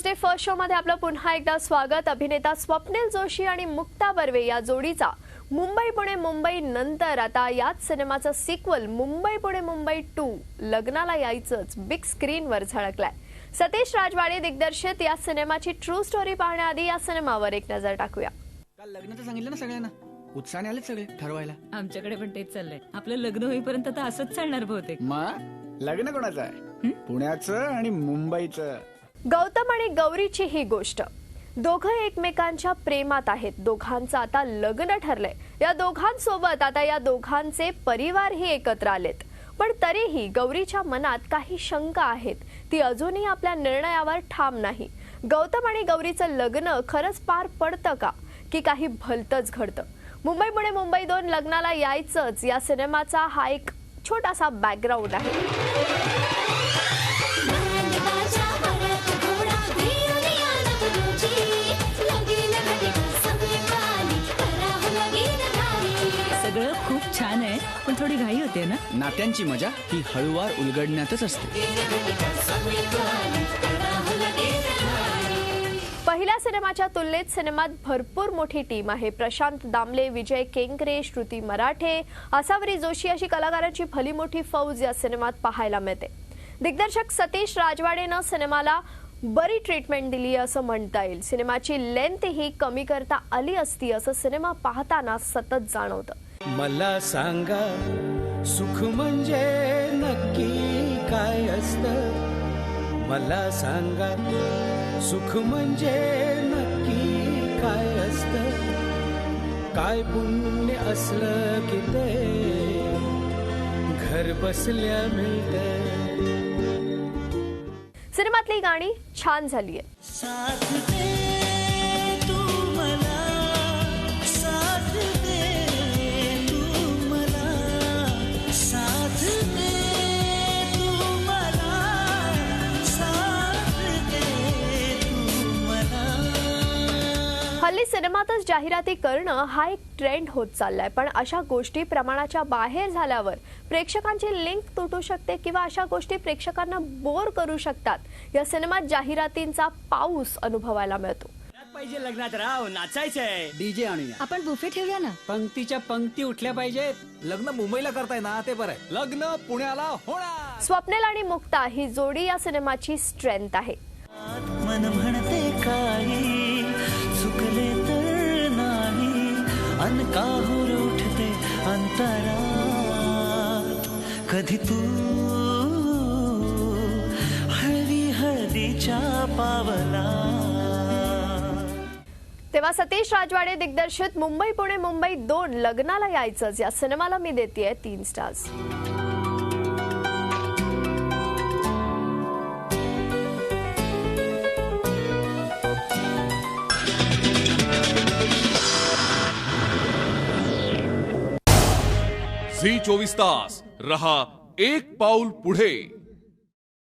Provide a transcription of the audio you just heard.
Thursday first show मध्ये आपलं पुन्हा एकदा स्वागत। अभिनेता स्वप्नील जोशी आणि मुक्ता बर्वे या जोडीचा मुंबई पुणे मुंबई नंतर आता याच सिनेमाचं सिक्वल मुंबई पुणे मुंबई 2 लग्नाला यायचंच बिग स्क्रीनवर झळकलाय। सतीश राजवाडे दिग्दर्शित या सिनेमाची ट्रू स्टोरी पाहण्याआधी या सिनेमावर एक नजर टाकूया। काल लग्नाचं सांगितलं ना सगळ्यांना, उत्साहाने आले सगळे ठरवायला। आमच्याकडे पण तेच चाललंय। आपलं लग्न होईपर्यंत तर असंच चालणार बहुतेक। मग लग्न कोणाचं आहे? पुण्याचं आणि मुंबईचं। गौतम आणि गौरीची ही गोष्ट, दोघं एकमेकांच्या प्रेमात आहेत। दोघांचं आता लग्न ठरलंय। या दोघांसोबत आता या दोघांचे परिवारही एकत्र आलेत। पण तरीही गौरीच्या मनात काही शंका आहेत। ती अजूनही आपल्या निर्णयावर ठाम नाही। गौतम आणि गौरीचं लग्न खरंच पार पडतं का की काही भलतंच घडतं? मुंबई पुणे मुंबई 2 लग्नाला यायचंच या सिनेमाचा हा एक छोटासा बॅकग्राऊंड आहे। सगळं खूप छान आहे, पण थोडी घाई होते ना। नात्यांची मजा ही हळूवार उलगडण्यातच असते। पहिल्या सिनेमाच्या तुलनेत सिनेमात भरपूर मोठी टीम आहे। प्रशांत दामले, विजय केंकरे, श्रुती मराठे, आसावरी जोशी अशी कलाकारांची भली मोठी फौज या सिनेमात पाहायला मिळते। दिग्दर्शक सतीश राजवाडेनं सिनेमाला बरी ट्रीटमेंट दिली असं म्हणता येईल। सिनेमाची लेंथ ही कमी करता आली असती असं सिनेमा पाहताना सतत जाणवतं। मला सांगा सुख म्हणजे नक्की काय असतं? मला सांगा सुख म्हणजे नक्की काय असतं? काय पुण्य असलं की ते घर बसल्या मिळतं। सिनेमातली गाणी छान झालीये। साथ दे तू मला, साथ दे तू मला, साथ दे तू मला, साथ दे तू मला। हल्ली सिनेमातच जाहिराती करणं हा एक ट्रेंड होत चाललाय। पण अशा गोष्टी प्रमाणाच्या बाहेर झाल्यावर प्रेक्षकांची लिंक तुटू शकते किंवा अशा गोष्टी प्रेक्षकांना बोर करू शकतात। या सिनेमात जाहिरातींचा पाऊस अनुभवायला मिळतो। पाहिजे लग्नात राव, नाचायचंय। डीजे आणूया। आपण बुफे ठेवूया ना। पंक्तीच्या पंक्ती उठल्या पाहिजेत। लग्न मुंबईला करताय ना, ते बरं आहे। लग्न पुण्याला होणार। स्वप्नील आणि मुक्ता ही जोडी या सिनेमाची स्ट्रेंथ आहे। मन म्हणते काही चुकले तर नाही, अनकाहूर उठते अंतरात कधी तू हळवी हळदीच्या पावला। तेव्हा सतीश राजवाडे दिग्दर्शित मुंबई पुणे मुंबई 2 लग्नाला यायचंच या सिनेमाला मी देतेय 3 स्टार्स। झी 24 तास रहा एक पाऊल पुढे।